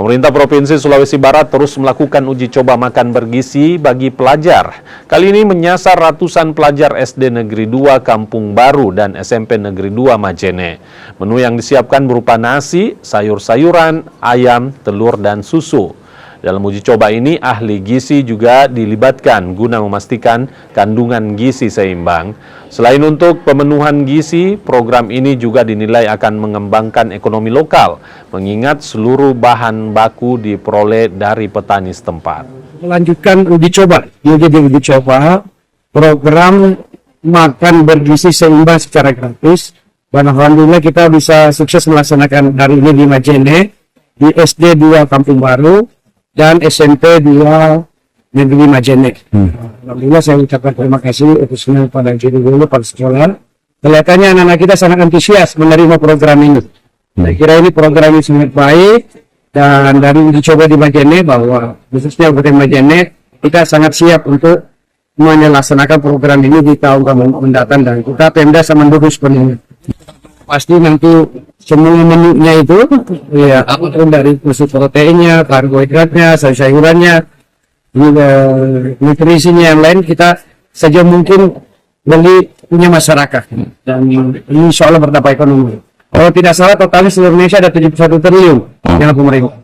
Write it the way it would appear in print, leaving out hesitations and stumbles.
Pemerintah Provinsi Sulawesi Barat terus melakukan uji coba makan bergizi bagi pelajar. Kali ini menyasar ratusan pelajar SD Negeri 2 Kampung Baru dan SMP Negeri 2 Majene. Menu yang disiapkan berupa nasi, sayur-sayuran, ayam, telur, dan susu. Dalam uji coba ini, ahli gizi juga dilibatkan guna memastikan kandungan gizi seimbang. Selain untuk pemenuhan gizi, program ini juga dinilai akan mengembangkan ekonomi lokal, mengingat seluruh bahan baku diperoleh dari petani setempat. Melanjutkan uji coba, program makan bergizi seimbang secara gratis. Dan alhamdulillah kita bisa sukses melaksanakan hari ini di Majene, di SD 2 Kampung Baru, dan SMP 2 Negeri Majene. Alhamdulillah saya ucapkan terima kasih khususnya pada guru pada sekolah. Kelihatannya anak-anak kita sangat antusias menerima program ini. Saya kira ini program yang sangat baik, dan dari uji coba di Majene bahwa khususnya Kabupaten Majene kita sangat siap untuk melaksanakan program ini di tahun mendatang, dan kita Pemda sama mendukung sepenuhnya. Pasti nanti semua menunya itu ya apapun dari unsur proteinnya, karbohidratnya, sayur-sayurannya, nutrisinya yang lain kita saja mungkin beli punya masyarakat, dan insya Allah berdampak ekonomi. Kalau tidak salah totalnya seluruh Indonesia ada 71 triliun yang pemerintah.